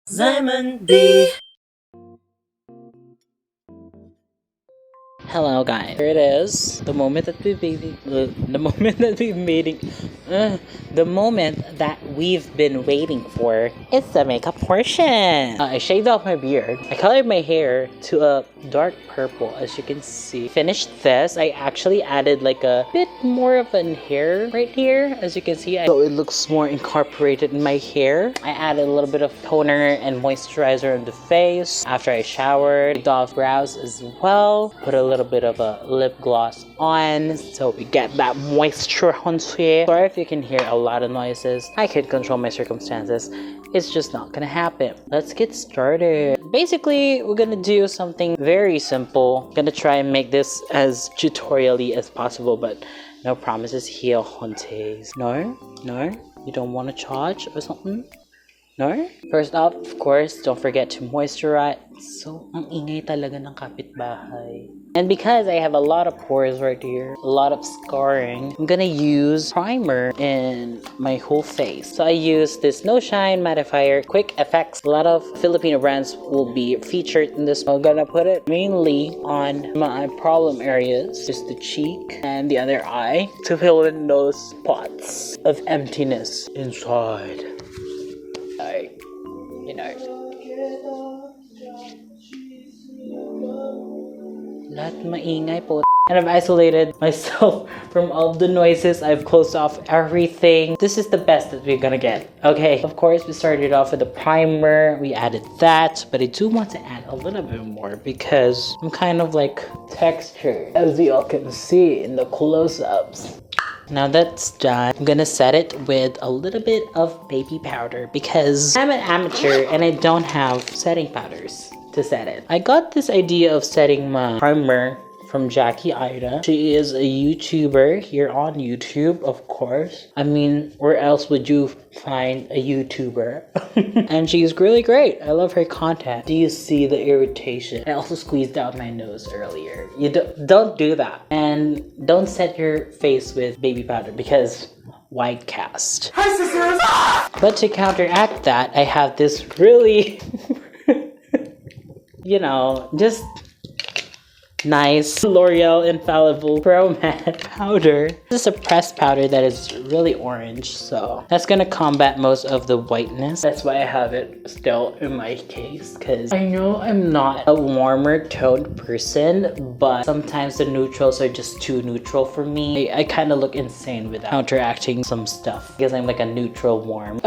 Zymon B. Hello guys, here it is. The moment that we've been, the moment that we've waiting, the moment that we've been waiting for. It's the makeup portion. I shaved off my beard. I colored my hair to a dark purple, as you can see. Finished this. I actually added like a bit more of an hair right here, as you can see. So it looks more incorporated in my hair. I added a little bit of toner and moisturizer on the face after I showered. Picked off brows as well. Put a little bit of a lip gloss on so we get that moisture on here. Sorry if you can hear a lot of noises. I can control my circumstances. It's just not gonna happen. Let's get started. Basically, we're gonna do something very simple. Gonna try and make this as tutorial-y as possible, but no promises here, Hontes. No? You don't want to charge or something? No? First off, of course, don't forget to moisturize. So, ang ingay talaga ng kapitbahay. And because I have a lot of pores right here, a lot of scarring, I'm gonna use primer in my whole face. So I use this No Shine Mattifier Quick Effects. A lot of Filipino brands will be featured in this. I'm gonna put it mainly on my problem areas, just the cheek and the other eye, to fill in those spots of emptiness inside. Lahat maingay po. And I've isolated myself from all the noises. I've closed off everything. This is the best that we're gonna get. Okay, of course, we started off with a primer. We added that, but I do want to add a little bit more because I'm kind of like textured, as you all can see in the close-ups. Now that's done, I'm gonna set it with a little bit of baby powder because I'm an amateur and I don't have setting powders to set it. I got this idea of setting my primer from Jackie Ida. She is a YouTuber here on YouTube, of course. I mean, where else would you find a YouTuber? And she's really great. I love her content. Do you see the irritation? I also squeezed out my nose earlier. You don't do that. And don't set your face with baby powder because white cast. Hi, sisters! But to counteract that, I have this really, just nice L'Oreal Infallible Pro Matte powder. This is a pressed powder that is really orange, so that's gonna combat most of the whiteness. That's why I have it still in my case, because I know I'm not a warmer toned person, but sometimes the neutrals are just too neutral for me. I kind of look insane without counteracting some stuff because I'm like a neutral warm.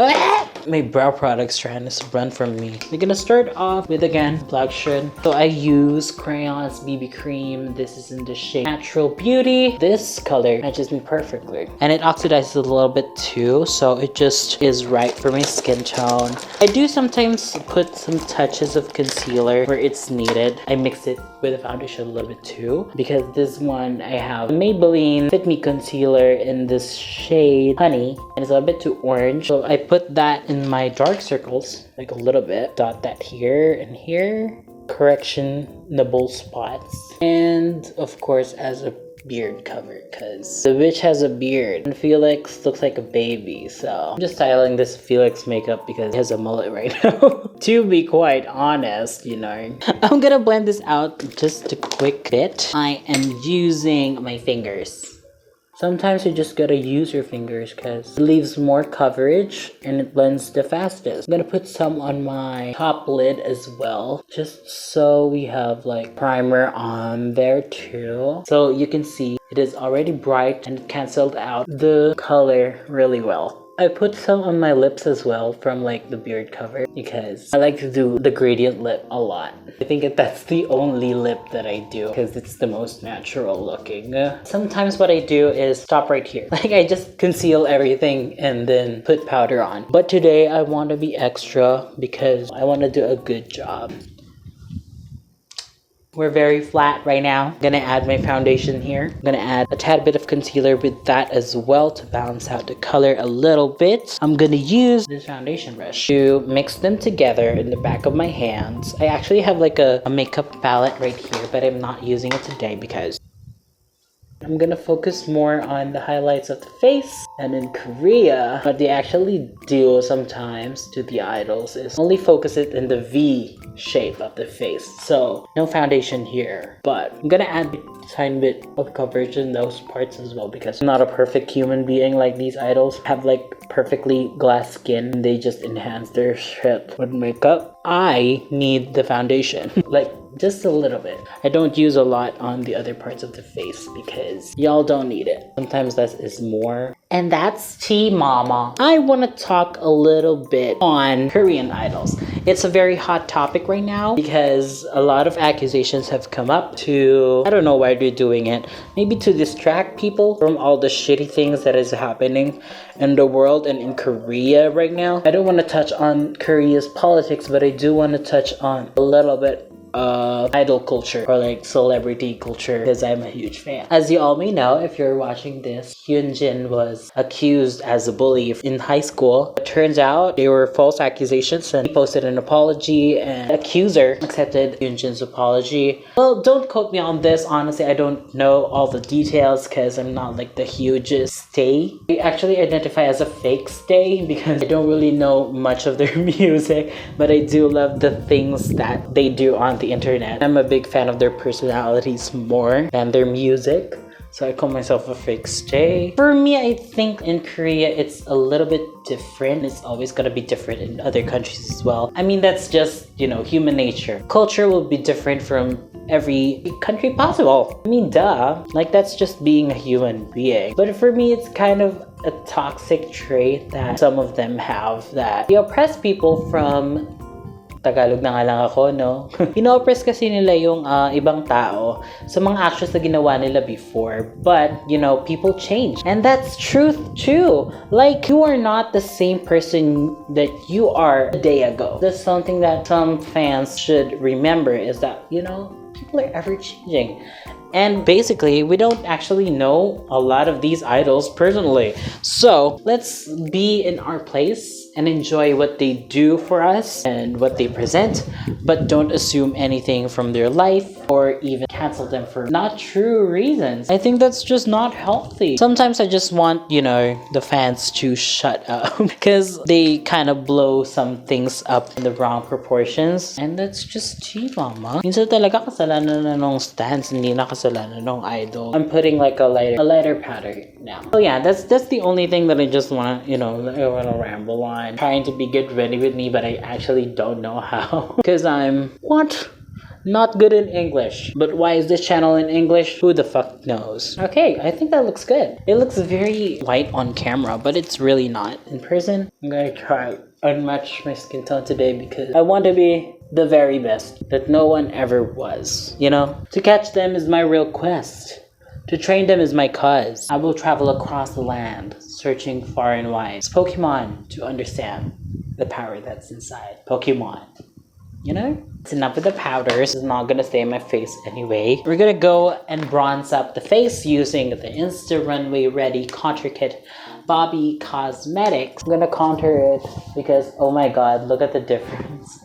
My brow product's trying to run from me. We're gonna start off with, again, black shade. So I use crayons, BB cream. This is in the shade Natural Beauty. This color matches me perfectly. And it oxidizes a little bit too, so it just is right for my skin tone. I do sometimes put some touches of concealer where it's needed. I mix it with the foundation a little bit too, because this one I have Maybelline Fit Me Concealer in this shade Honey, and it's a bit too orange. So I put that in my dark circles, like a little bit. Dot that here and here. Correctionable spots. And of course as a beard cover, because the bitch has a beard and Felix looks like a baby. So I'm just styling this Felix makeup because he has a mullet right now. To be quite honest, I'm gonna blend this out just a quick bit. I am using my fingers. Sometimes you just gotta use your fingers because it leaves more coverage and it blends the fastest. I'm gonna put some on my top lid as well, just so we have like primer on there too. So you can see it is already bright and it canceled out the color really well. I put some on my lips as well from like the beard cover because I like to do the gradient lip a lot. I think that's the only lip that I do because it's the most natural looking. Sometimes what I do is stop right here. Like I just conceal everything and then put powder on. But today I want to be extra because I want to do a good job. We're very flat right now. I'm gonna add my foundation here. I'm gonna add a tad bit of concealer with that as well to balance out the color a little bit. I'm gonna use this foundation brush to mix them together in the back of my hands. I actually have like a makeup palette right here, but I'm not using it today because I'm gonna focus more on the highlights of the face. And in Korea, what they actually do sometimes to the idols is only focus it in the V shape of the face. So no foundation here, but I'm gonna add a tiny bit of coverage in those parts as well, because I'm not a perfect human being like these idols have like perfectly glass skin. They just enhance their shit with makeup. I need the foundation like just a little bit. I don't use a lot on the other parts of the face because y'all don't need it. Sometimes less is more. And that's tea, mama. I want to talk a little bit on Korean idols. It's a very hot topic right now because a lot of accusations have come up to, I don't know why they're doing it, maybe to distract people from all the shitty things that is happening in the world and in Korea right now. I don't want to touch on Korea's politics, but I do want to touch on a little bit idol culture or like celebrity culture because I'm a huge fan. As you all may know, if you're watching this, Hyunjin was accused as a bully in high school. It turns out they were false accusations and he posted an apology and the accuser accepted Hyunjin's apology. Well, don't quote me on this. Honestly, I don't know all the details because I'm not like the hugest stay. I actually identify as a fake stay because I don't really know much of their music, but I do love the things that they do on the internet. I'm a big fan of their personalities more than their music, so I call myself a fake stay. For me, I think in Korea it's a little bit different. It's always gonna be different in other countries as well. I mean, that's just, you know, human nature. Culture will be different from every country possible. I mean, duh. Like, that's just being a human being. But for me, it's kind of a toxic trait that some of them have, that they oppress people from Tagalog na nga lang ako, no? Ino-oppress kasi nila yung ibang tao sa mga actions na ginawa nila before. But, you know, people change. And that's truth too. Like, you are not the same person that you are a day ago. That's something that some fans should remember, is that, you know, people are ever changing. And basically, we don't actually know a lot of these idols personally. So let's be in our place and enjoy what they do for us and what they present, but don't assume anything from their life or even cancel them for not true reasons. I think that's just not healthy. Sometimes I just want, you know, the fans to shut up because they kind of blow some things up in the wrong proportions. And that's just tea, mama. Minsan talaga kasalanan na nung stands, hindi na kasalanan nung idol. I'm putting like a lighter powder now. So yeah, that's the only thing that I just want to, you know, I want to ramble on. Trying to be get ready with me, but I actually don't know how because I'm not good in English. But why is this channel in English? Who the fuck knows? Okay, I think that looks good. It looks very white on camera, but it's really not. In person, I'm gonna try unmatch my skin tone today because I want to be the very best that no one ever was. You know, to catch them is my real quest. To train them is my cause. I will travel across the land, searching far and wide. It's Pokemon to understand the power that's inside. Pokemon. You know? It's enough with the powders. It's not gonna stay in my face anyway. We're gonna go and bronze up the face using the Insta Runway Ready Contour Kit Bobby Cosmetics. I'm gonna contour it because, oh my god, look at the difference.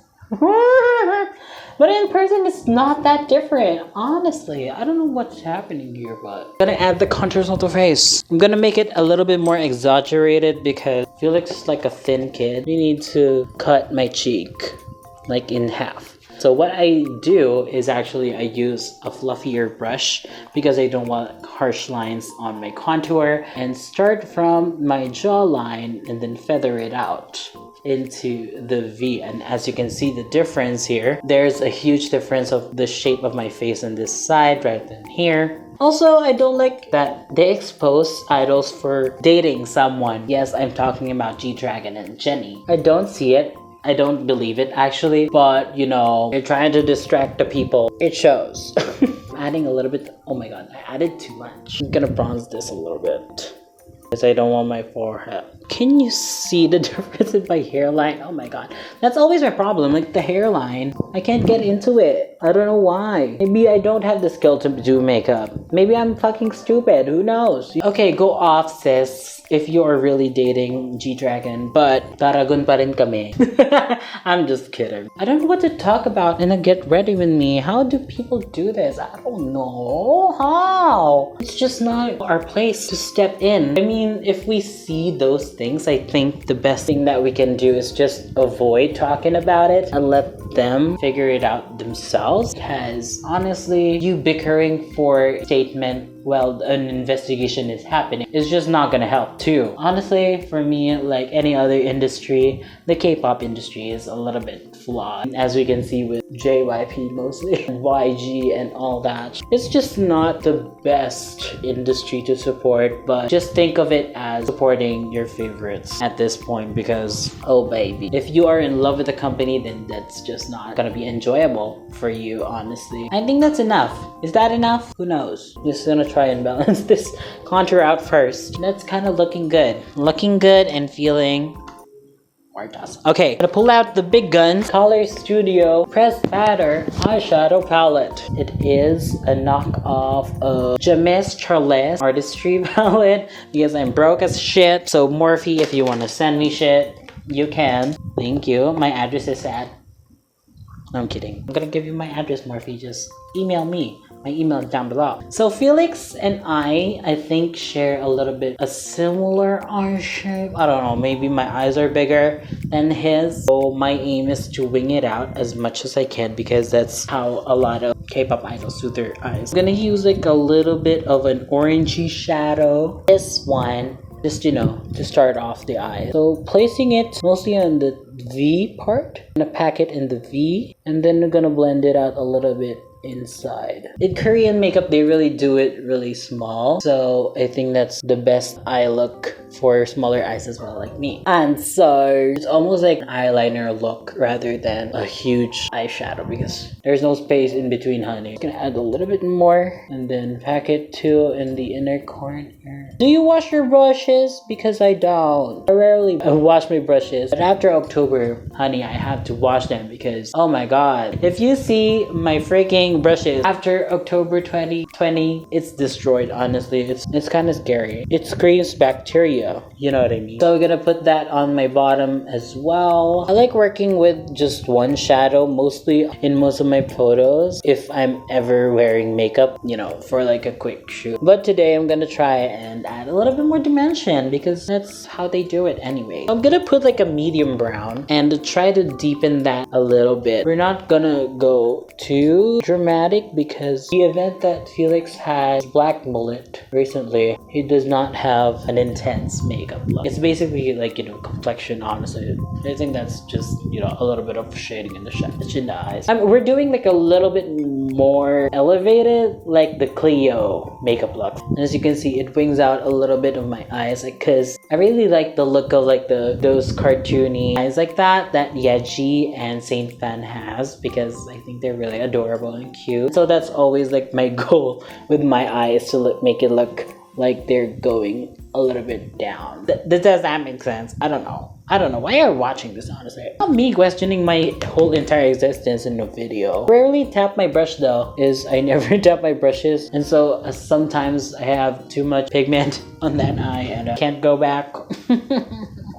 But in person, it's not that different. Honestly, I don't know what's happening here, but I'm gonna add the contours on the face. I'm gonna make it a little bit more exaggerated because Felix is like a thin kid. You need to cut my cheek like in half. So what I do is actually I use a fluffier brush because I don't want harsh lines on my contour, and start from my jawline and then feather it out into the V. And as you can see the difference here, there's a huge difference of the shape of my face on this side rather than here. Also, I don't like that they expose idols for dating someone. Yes, I'm talking about G-Dragon and Jennie. I don't see it. I don't believe it actually, but you know, you're trying to distract the people. It shows. I'm adding a little bit. Oh my god, I added too much. I'm gonna bronze this a little bit because I don't want my forehead. Can you see the difference in my hairline? Oh my god, that's always my problem. Like the hairline, I can't get into it. I don't know why. Maybe I don't have the skill to do makeup. Maybe I'm fucking stupid. Who knows? Okay, go off, sis. If you are really dating G-Dragon, but Taragon pa rin kami. I'm just kidding. I don't know what to talk about in a Get Ready With Me. How do people do this? I don't know. How? It's just not our place to step in. I mean, if we see those things, I think the best thing that we can do is just avoid talking about it and let them figure it out themselves. Because honestly, you bickering for statement while an investigation is happening is just not gonna help too. Honestly, for me, like any other industry, the K-pop industry is a little bit flawed. As we can see with JYP mostly, YG and all that. It's just not the best industry to support, but just think of it as supporting your favorites at this point because, oh baby, if you are in love with the company, then that's just not gonna be enjoyable for you, honestly. I think that's enough. Is that enough? Who knows? Just gonna try and balance this contour out first. That's kind of looking good. Looking good and feeling okay, gonna pull out the big guns. Color Studio Press Powder Eyeshadow Palette. It is a knockoff of James Charles Artistry Palette because I'm broke as shit. So Morphe, if you want to send me shit, you can. Thank you. My address is at... No, I'm kidding. I'm gonna give you my address, Morphe. Just email me. My email is down below. So Felix and I think share a little bit a similar eye shape. I don't know, maybe my eyes are bigger than his. So my aim is to wing it out as much as I can because that's how a lot of K-pop idols do their eyes. I'm gonna use like a little bit of an orangey shadow. This one, just to start off the eye. So placing it mostly on the V part. I'm gonna pack it in the V and then we're gonna blend it out a little bit inside. In Korean makeup, they really do it really small. So I think that's the best eye look for smaller eyes as well, like me. And so it's almost like an eyeliner look rather than a huge eyeshadow because there's no space in between, honey. I'm gonna add a little bit more and then pack it too in the inner corner. Do you wash your brushes? Because I don't. I rarely wash my brushes. But after October, honey, I have to wash them because, oh my god. If you see my freaking brushes after October 2020, it's destroyed, honestly. It's kind of scary. It screams bacteria, you know what I mean? So I'm gonna put that on my bottom as well. I like working with just one shadow mostly in most of my photos if I'm ever wearing makeup, you know, for like a quick shoot. But today I'm gonna try and add a little bit more dimension because that's how they do it anyway. I'm gonna put like a medium brown and try to deepen that a little bit. We're not gonna go too dramatic because the event that Felix had black mullet recently, he does not have an intense makeup look. It's basically like, you know, complexion, honestly. I think that's just, you know, a little bit of shading in the eyes. We're doing like a little bit more elevated, like the Cleo makeup look. And as you can see, it wings out a little bit of my eyes, like, cause I really like the look of like those cartoony eyes like that Yeji and Saint Fan has because I think they're really adorable and cute. So that's always like my goal with my eyes, to make it look like they're going a little bit down. Does that make sense? I don't know why you're watching this, honestly. Not me questioning my whole entire existence in a video. Rarely tap my brush though, is I never tap my brushes, and so sometimes I have too much pigment on that eye and I can't go back.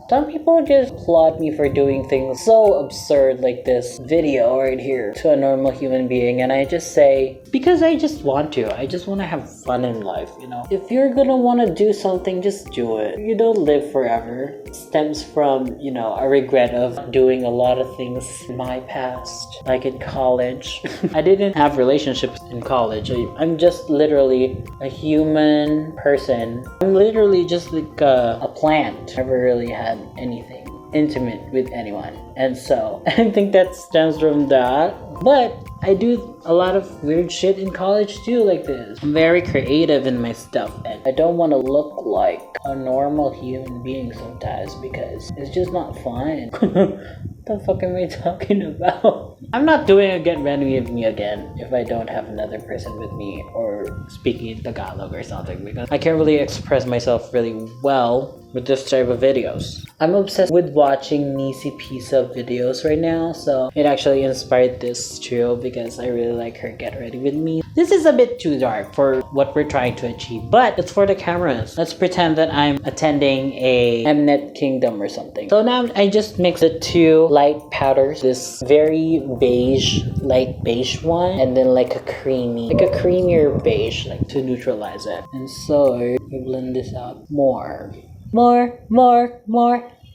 Some people just applaud me for doing things so absurd like this video right here to a normal human being, and I just say, because I just want to. I just want to have fun in life, you know? If you're gonna want to do something, just do it. You don't live forever. It stems from, you know, a regret of doing a lot of things in my past, like in college. I didn't have relationships in college. I'm just literally a human person. I'm literally just like a plant. Never really had anything intimate with anyone, and so I think that stems from that. But I do a lot of weird shit in college too, like this. I'm very creative in my stuff, and I don't want to look like a normal human being sometimes because it's just not fun. What the fuck am I talking about? I'm not doing a Get Ready With Me again if I don't have another person with me or speaking in Tagalog or something, because I can't really express myself really well with this type of videos. I'm obsessed with watching Nisi Pisa videos right now, so it actually inspired this too because I really like her Get Ready With Me. This is a bit too dark for what we're trying to achieve, but it's for the cameras. Let's pretend that I'm attending a Mnet Kingdom or something. So now I just mix the two light powders, this very beige, light beige one, and then like a creamier beige, like to neutralize it. And so we blend this out more,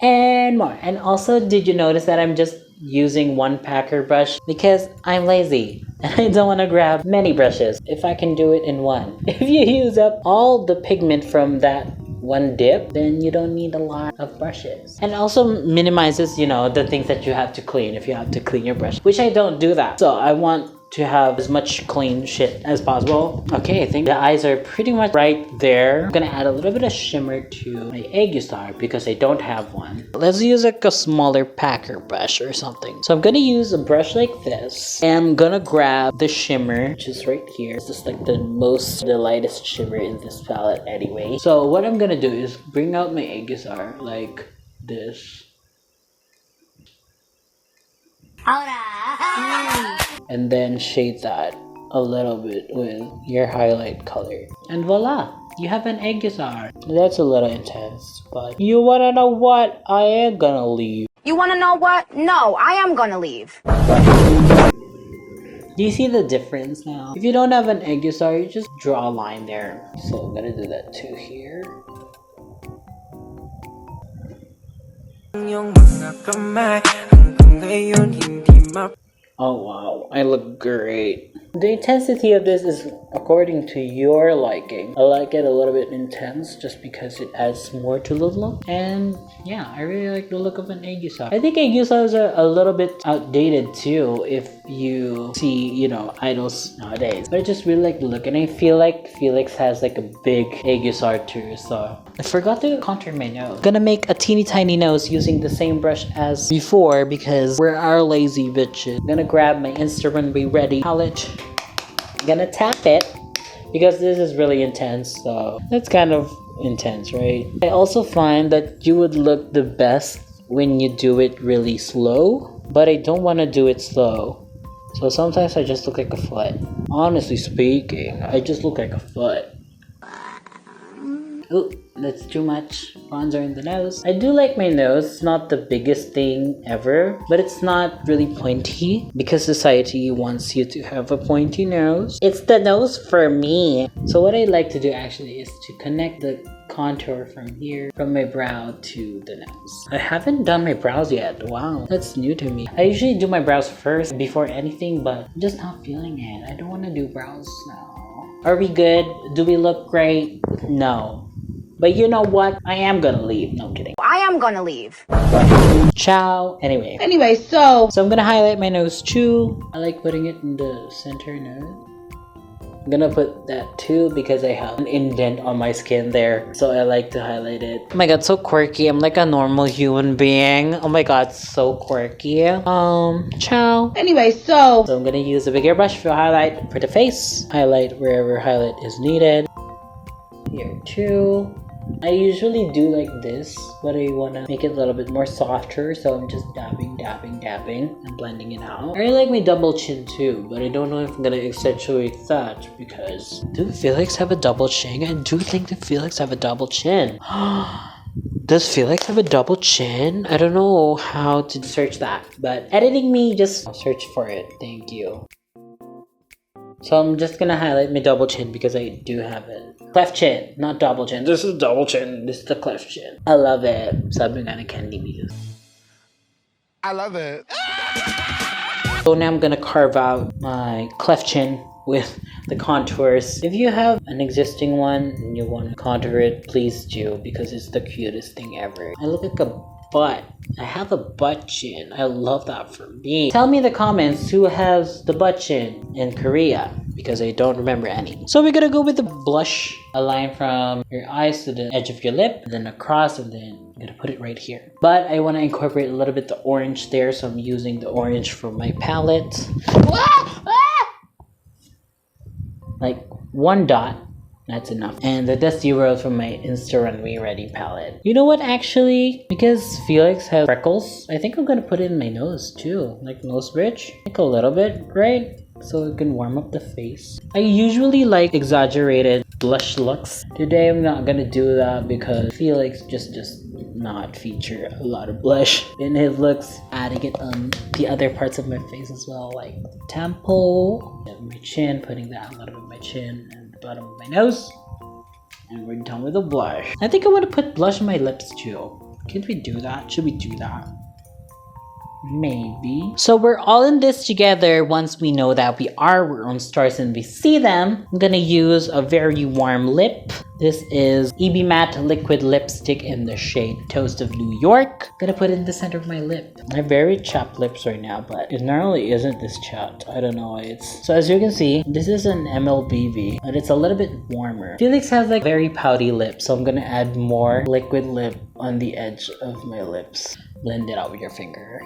and more. And also, did you notice that I'm just using one packer brush because I'm lazy and I don't want to grab many brushes if I can do it in one. If you use up all the pigment from that one dip, then you don't need a lot of brushes. And also minimizes, you know, the things that you have to clean if you have to clean your brush, which I don't do that. So I want to have as much clean shit as possible. Okay, I think the eyes are pretty much right there. I'm gonna add a little bit of shimmer to my Aegustar because I don't have one. Let's use like a smaller packer brush or something. So I'm gonna use a brush like this, and I'm gonna grab the shimmer, which is right here. It's just like the lightest shimmer in this palette anyway. So what I'm gonna do is bring out my Aegustar like this. And then shade that a little bit with your highlight color. And voila! You have an Aegustar. That's a little intense, but you wanna know what? I am gonna leave. You wanna know what? No, I am gonna leave. Do you see the difference now? If you don't have an Aegustar, you just draw a line there. So I'm gonna do that too here. Oh wow, I look great. The intensity of this is according to your liking. I like it a little bit intense just because it adds more to the look. And yeah, I really like the look of an Aegustar. I think Aegusars are a little bit outdated too if you see, you know, idols nowadays. But I just really like the look, and I feel like Felix has like a big Aegustar too, so I forgot to contour my nose. Gonna make a teeny tiny nose using the same brush as before because we're our lazy bitches. Gonna grab my Instrument Be Ready palette. Gonna tap it because this is really intense, so that's kind of intense, right? I also find that you would look the best when you do it really slow, but I don't want to do it slow. So sometimes I just look like a foot. Honestly speaking, I just look like a foot. Ooh, that's too much bronzer in the nose. I do like my nose. It's not the biggest thing ever, but it's not really pointy because society wants you to have a pointy nose. It's the nose for me. So what I like to do actually is to connect the contour from here, from my brow to the nose. I haven't done my brows yet. Wow, that's new to me. I usually do my brows first before anything, but I'm just not feeling it. I don't want to do brows now. Are we good? Do we look great? No. But you know what? I am gonna leave. No, I'm kidding. I am gonna leave. Ciao. Anyway, so I'm gonna highlight my nose too. I like putting it in the center nose. I'm gonna put that too because I have an indent on my skin there, so I like to highlight it. Oh my god, so quirky. I'm like a normal human being. Oh my god, so quirky. Ciao. So I'm gonna use a bigger brush for highlight for the face. Highlight wherever highlight is needed. Here too. I usually do like this, but I want to make it a little bit more softer, so I'm just dabbing and blending it out. I really like my double chin too, but I don't know if I'm gonna accentuate that because do Felix have a double chin? I do think that Felix have a double chin. Does Felix have a double chin? I don't know how to search that, but editing me, just search for it. Thank you. So I'm just gonna highlight my double chin because I do have it. Cleft chin, not double chin. This is double chin. This is the cleft chin. I love it. Sabi nga ni Candy Muse. I love it. So now I'm gonna carve out my cleft chin with the contours. If you have an existing one and you want to contour it, please do because it's the cutest thing ever. I look like a butt. I have a butt chin. I love that for me. Tell me in the comments who has the butt chin in Korea because I don't remember any. So we're gonna go with the blush. A line from your eyes to the edge of your lip, and then across, and then I'm gonna put it right here. But I want to incorporate a little bit the orange there, so I'm using the orange from my palette. Like one dot That's enough. And the Dusty Road from my Insta Runway Ready palette. You know what, actually? Because Felix has freckles, I think I'm gonna put it in my nose too. Like nose bridge. Like a little bit, right? So it can warm up the face. I usually like exaggerated blush looks. Today I'm not gonna do that because Felix just not feature a lot of blush in his looks, adding it on the other parts of my face as well, like temple, my chin, putting that a little bit of my chin and the bottom of my nose. And we're done with the blush. I think I want to put blush on my lips too. Can we do that? Should we do that? Maybe. So we're all in this together. Once we know that we are our own stars and we see them, I'm gonna use a very warm lip. This is EB Matte Liquid Lipstick in the shade Toast of New York. Gonna put it in the center of my lip. I have very chapped lips right now, but it normally isn't this chapped. I don't know why it's... So as you can see, this is an MLBV, but it's a little bit warmer. Felix has like very pouty lips, so I'm gonna add more liquid lip on the edge of my lips. Blend it out with your finger.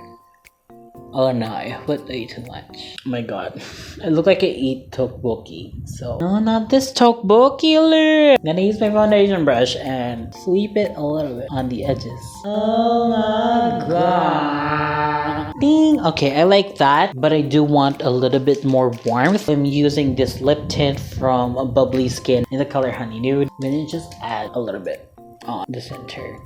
Oh no, I put way too much. Oh my god. I look like I eat tteokbokki. So, no, not this tteokbokki lip. I'm gonna use my foundation brush and sweep it a little bit on the edges. Oh my god. Ding! Okay, I like that, but I do want a little bit more warmth. I'm using this lip tint from Bubbly Skin in the color Honey Nude. I'm gonna just add a little bit on the center.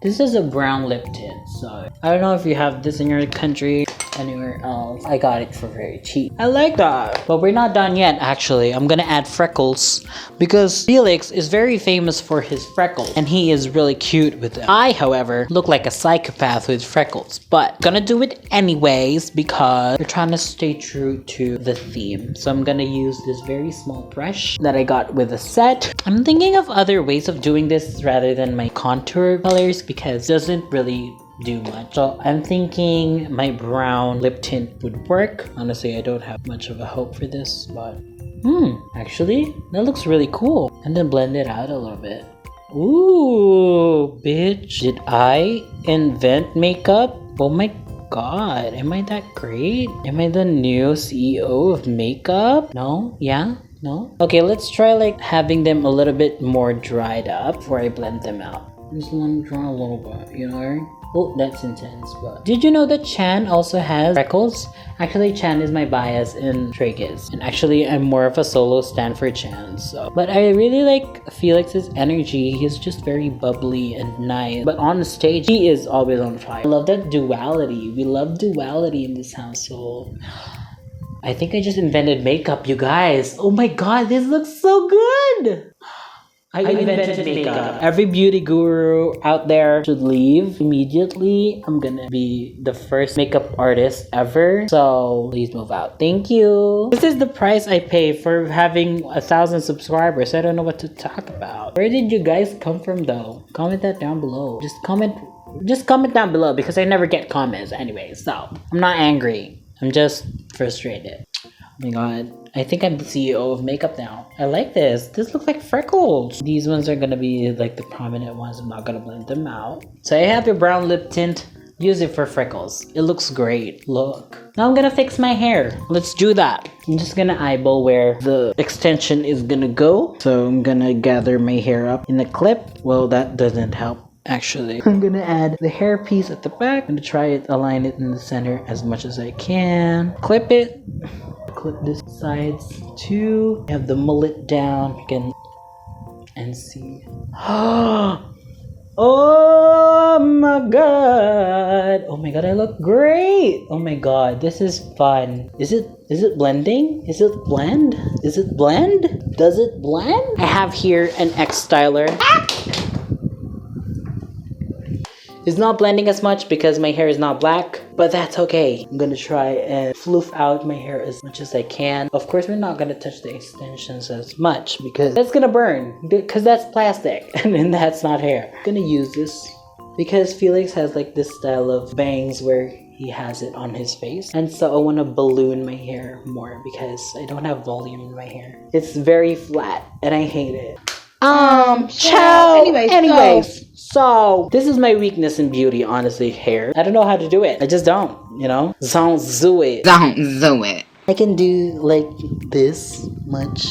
This is a brown lip tint, so I don't know if you have this in your country, anywhere else. I got it for very cheap. I like that. But we're not done yet, actually. I'm gonna add freckles because Felix is very famous for his freckles and he is really cute with them. I, however, look like a psychopath with freckles, but gonna do it anyways because we're trying to stay true to the theme. So I'm gonna use this very small brush that I got with a set. I'm thinking of other ways of doing this rather than my contour colors because it doesn't really do much. So I'm thinking my brown lip tint would work. Honestly, I don't have much of a hope for this, but actually that looks really cool. And then blend it out a little bit. Ooh, bitch, did I invent makeup? Oh my god, am I that great? Am I the new CEO of makeup? No? Yeah? No? Okay, let's try like having them a little bit more dried up before I blend them out. Just want to draw a little bit, you know? Oh, that's intense, but... Did you know that Chan also has freckles? Actually, Chan is my bias in Stray Kids. And actually, I'm more of a solo stan for Chan, so... But I really like Felix's energy. He's just very bubbly and nice. But on the stage, he is always on fire. I love that duality. We love duality in this household. I think I just invented makeup, you guys. Oh my god, this looks so good! I invented makeup. Every beauty guru out there should leave immediately. I'm gonna be the first makeup artist ever. So please move out. Thank you. This is the price I pay for having 1,000 subscribers. I don't know what to talk about. Where did you guys come from though? Comment that down below. Just comment down below because I never get comments anyway. So I'm not angry. I'm just frustrated. Oh my god, I think I'm the CEO of makeup now. I like this. This looks like freckles. These ones are gonna be like the prominent ones. I'm not gonna blend them out. So I have your brown lip tint. Use it for freckles. It looks great. Look. Now I'm gonna fix my hair. Let's do that. I'm just gonna eyeball where the extension is gonna go. So I'm gonna gather my hair up in a clip. Well, that doesn't help. Actually, I'm gonna add the hair piece at the back. I'm gonna try it, align it in the center as much as I can. Clip it. Clip this sides too. Have the mullet down. You can and see. Oh my god! Oh my god, I look great! Oh my god, this is fun. Is it blending? Is it blend? Is it blend? Does it blend? I have here an X styler. It's not blending as much because my hair is not black, but that's okay. I'm gonna try and floof out my hair as much as I can. Of course, we're not gonna touch the extensions as much because that's gonna burn, because that's plastic and that's not hair. I'm gonna use this because Felix has like this style of bangs where he has it on his face. And so I wanna balloon my hair more because I don't have volume in my hair. It's very flat and I hate it. Ciao! Anyways. So, this is my weakness in beauty, honestly, hair. I don't know how to do it. I just don't, you know? Don't do it. Don't do it. I can do, like, this much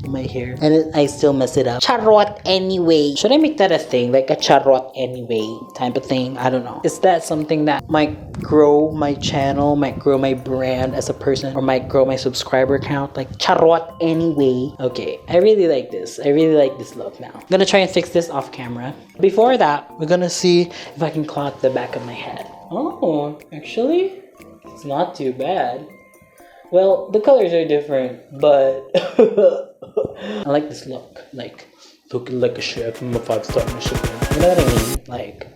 my hair, and I still mess it up. Charot anyway. Should I make that a thing, like a charot anyway type of thing? I don't know. Is that something that might grow my channel, might grow my brand as a person, or might grow my subscriber count? Like charot anyway. Okay, I really like this. I really like this look now. I'm gonna try and fix this off camera. Before that, we're gonna see if I can cloth the back of my head. Oh, actually, it's not too bad. Well, the colors are different, but I like this look. Like, looking like a chef from a 5-star Michelin. You know what I mean? Like...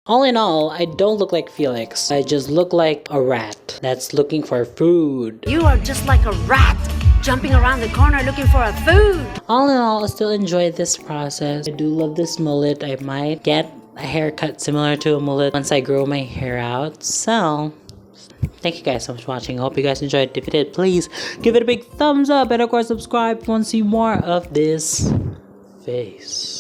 All in all, I don't look like Felix. I just look like a rat that's looking for food. You are just like a rat, jumping around the corner looking for a food. All in all, I still enjoy this process. I do love this mullet. I might get a haircut similar to a mullet once I grow my hair out. So, thank you guys so much for watching. I hope you guys enjoyed. If you did, please give it a big thumbs up. And of course, subscribe if you want to see more of this face.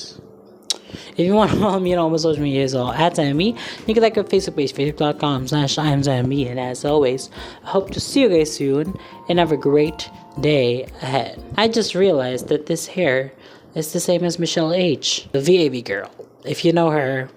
If you want to follow me on all my social media as well, at Zymon B, you can like our Facebook page, facebook.com/IamZymon. And as always, I hope to see you guys soon and have a great day ahead. I just realized that this hair is the same as Michelle H, the VAV girl. If you know her,